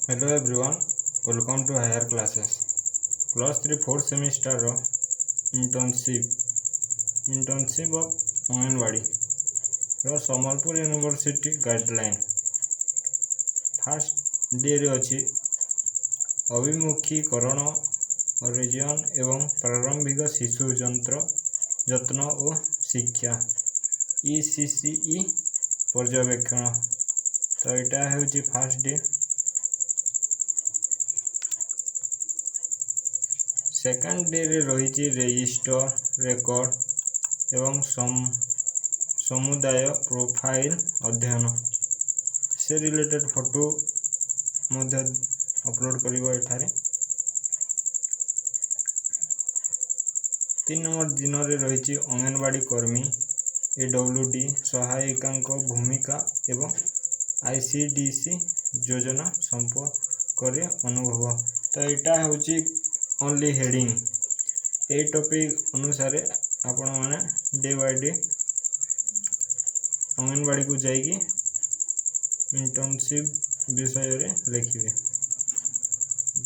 Hello everyone, welcome to higher classes. Plus 3 4th semester internship of Anganwadi Sambalpur University guideline. First day रे अछि अभिमुखीकरण origin एवं प्रारंभिक शिशु जत्न और शिक्षा ECCE पर्यवेक्षण। तो यहाँ हूँ फास्ट डे। सेकेंड डे रे रही रेजिस्टर रेकर्ड एवं समुदाय प्रोफाइल अध्ययन से रिलेटेड फोटो मध्य अपलोड करिवो एठारे। 3 नंबर दिन रे रही अंगनवाड़ी कर्मी AWD सहायिका भूमिका एवं ICDC योजना संपर्क अनुभव। तो यहाँ हूँ ओनली हेडिंग। ए टॉपिक अनुसार आपण माने डे बाय डे अंगनवाड़ी को जाइए इंटर्नशिप विषय रे लिखिए।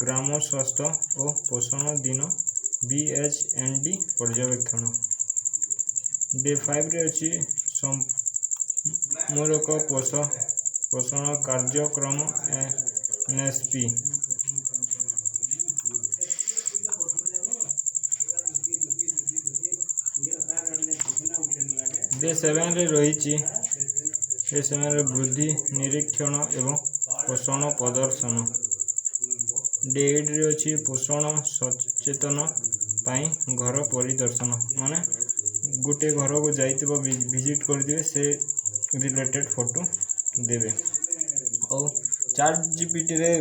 ग्राम स्वास्थ्य और पोषण दिन BHND पर्यवेक्षण। डे 5 रे अछि समूलक पोषण कार्यक्रम NSP। डे 7 रे रही वृद्धि निरीक्षण एवं पोषण प्रदर्शन। डे 8 रे अछि पोषण सचेतन पाई घर परिदर्शन माने गोटे घर को जाइतिबो विजिट कर दिबे से रिलेटेड फोटो देबे और ChatGPT रे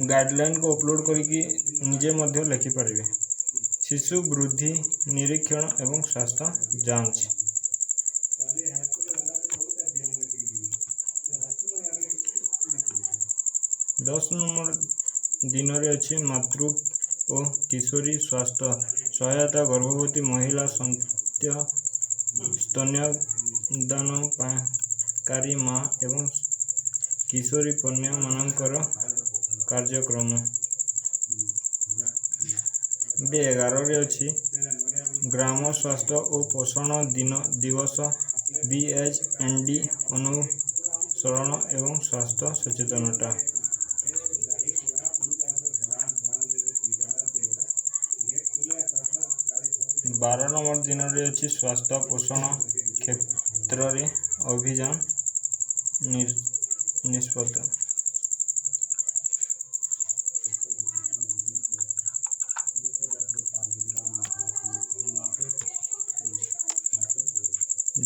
गाइडलाइन को अपलोड करके निजे मध्य लिखि पारिबे। शिशु वृद्धि निरीक्षण एवं स्वास्थ्य जांच। दस नंबर दिन रे अछि मातृ और किशोरी स्वास्थ्य सहायता गर्भवती महिला स्तन्यदानकारी माँ एवं किशोरी कन्या मानकर कार्यक्रम। डे 11 रे अछि ग्राम स्वास्थ्य और पोषण दिवस BHND अनुसरण एवं स्वास्थ्य सचेतनता। 12 नंबर दिन रे अछि स्वास्थ्य पोषण क्षेत्र रे अभियान निष्पत्ति।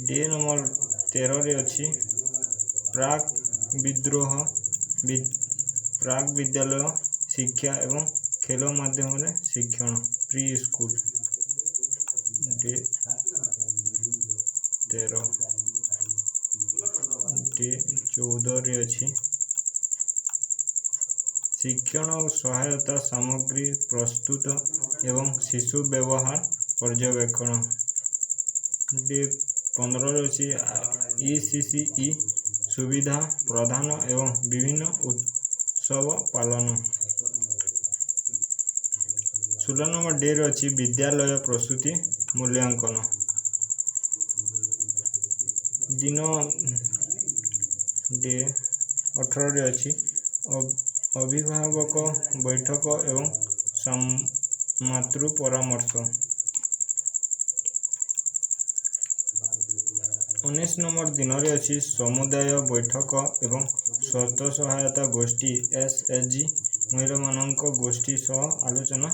डे नंबर 13 रे अछि प्राक विद्यालय शिक्षा एवं खेल माध्यम रे शिक्षण प्री स्कूल। डे 13 डे 14 रे अछि शिक्षण और सहायता सामग्री प्रस्तुत एवं शिशु व्यवहार पर्यवेक्षण। डे 15 रे अछि ECCE सुविधा प्रदान एवं विभिन्न उत्सव पालन। 16 नंबर डे रे अछि विद्यालय प्रस्तुति मूल्यांकन। दिन डे 18 रे अछि अभिभावक बैठक एवं मातृ परामर्श। 19 नंबर दिन रे अछि समुदाय बैठक एवं स्वास्थ्य सहायता गोष्ठी SHG महिला मानक गोष्ठी सह आलोचना।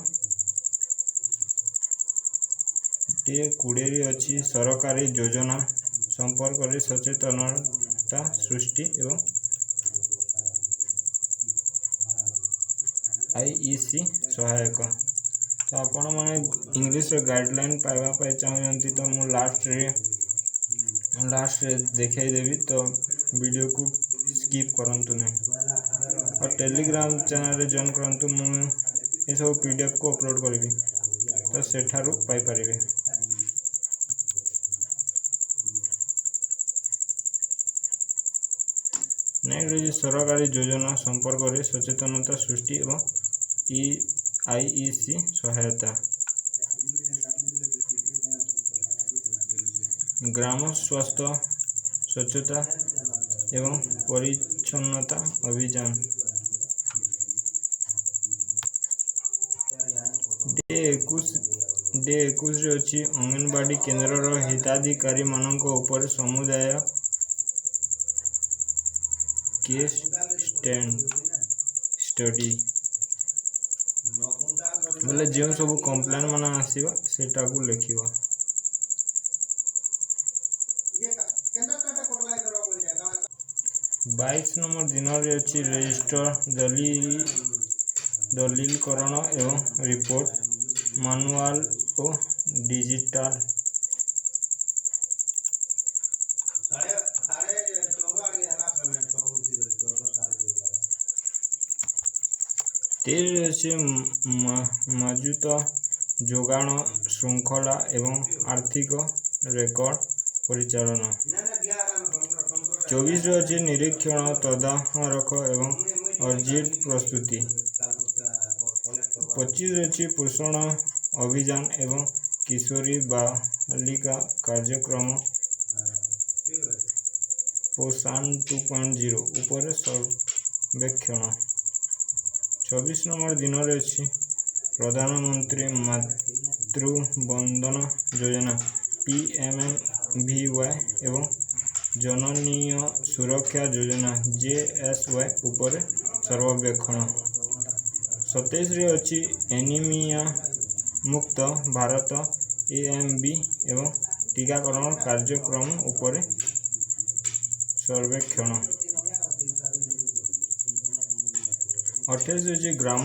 डे 20 रे अछि सरकारी योजना संपर्क रे सचेतनता सृष्टि एवं IEC सहायक। तो आपण माने इंग्लिश गाइडलाइन पाइबा पाई चाहते तो मु लास्ट रे देखाई देवी, तो वीडियो को स्किप करंतु नहीं और टेलीग्राम चैनल रे जॉइन करंतु। मु ये सब PDF को अपलोड करी तो सेठारु पाई परिबे। नेक्स्ट रही सरकारी योजना संपर्क में सचेतनता सृष्टि एवं IEC सहायता। ग्राम स्वास्थ्य स्वच्छता एवं परिच्छन्नता अभियान। डे 21 अच्छी अंगनवाड़ी केन्द्र हिताधिकारी मानक उपर समुदाय केस स्टडी बोले जो सब कंप्लेन मान आसवा सेटा को लिखिबा। 22 नंबर दिन रे अच्छी रजिस्टर दलीलकरण एवं रिपोर्ट मानुआल और डिजिटल। अच्छे मौजूद जोगाण श्रृंखला एवं आर्थिक रेकर्ड परिचालन। 24 अच्छे निरीक्षण तदारख एवं अर्जित प्रस्तुति। 25 अच्छी पोषण अभियान एवं किशोरी बालिका कार्यक्रम पोषण 2.0 उपर सर्वेक्षण। 24 नंबर दिन अच्छी प्रधानमंत्री मातृ वंदना योजना PMVY एवं जननी सुरक्षा योजना JSY उपर सर्वेक्षण। 27 अच्छी एनीमिया मुक्त भारत AMB एवं टीकाकरण कार्यक्रम उपर सर्वेक्षण। 28 अच्छी ग्राम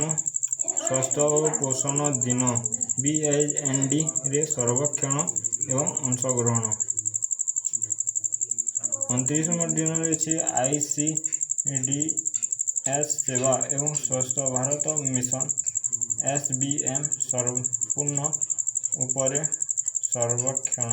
स्वास्थ्य और पोषण दिन BIND रे सर्वेक्षण एवं अंशग्रहण। 29 नंबर दिन अच्छी ICDS सेवा एवं स्वस्थ भारत मिशन SBM संपूर्ण उपर सर्वेक्षण।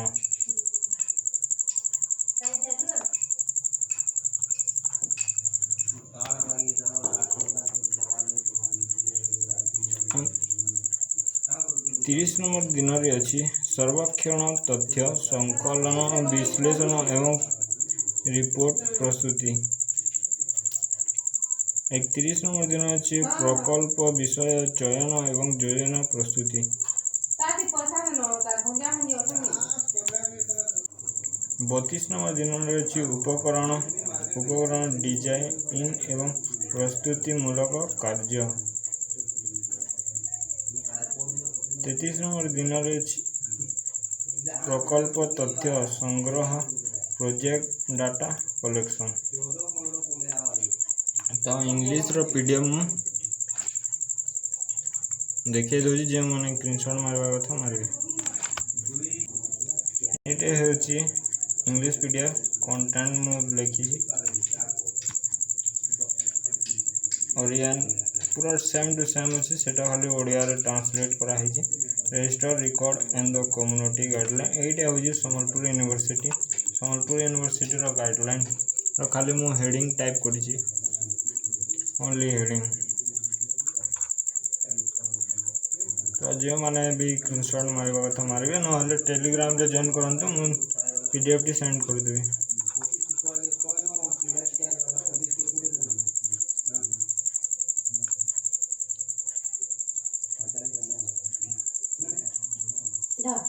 30 नंबर दिन अच्छी सर्वेक्षण तथ्य संकलन विश्लेषण एवं रिपोर्ट प्रस्तुति। 31 नंबर दिन अच्छी प्रकल्प विषय चयन एवं योजना प्रस्तुति। 32 नंबर दिन अच्छी उपकरण डिजाइन एवं प्रस्तुति मूलक कार्य। 33 नंबर दिन प्रकल्प तथ्य संग्रह प्रोजेक्ट डाटा कलेक्शन। तो इंग्लिश रो PDF मु देखे दो जे माने स्क्रीनशॉट मारवा कथा मारबे। एटे होची इंग्लिश PDF कंटेंट मु लिखी और यान पूरा सेम टू सेम अच्छे सेटा खाली ओडिया रे ट्रांसलेट करा है जे register record and the community guideline. एटा होची संबलपुर यूनिवर्सिटी रो गाइडलाइन रो खाली मु हेडिंग टाइप करिछि ओनली हेडिंग। तो जो माने भी स्क्रीनशॉट मारबा कथा मारबे न टेलीग्राम रे जॉइन करंतु मु PDF टी सेंड कर देबी। Yeah.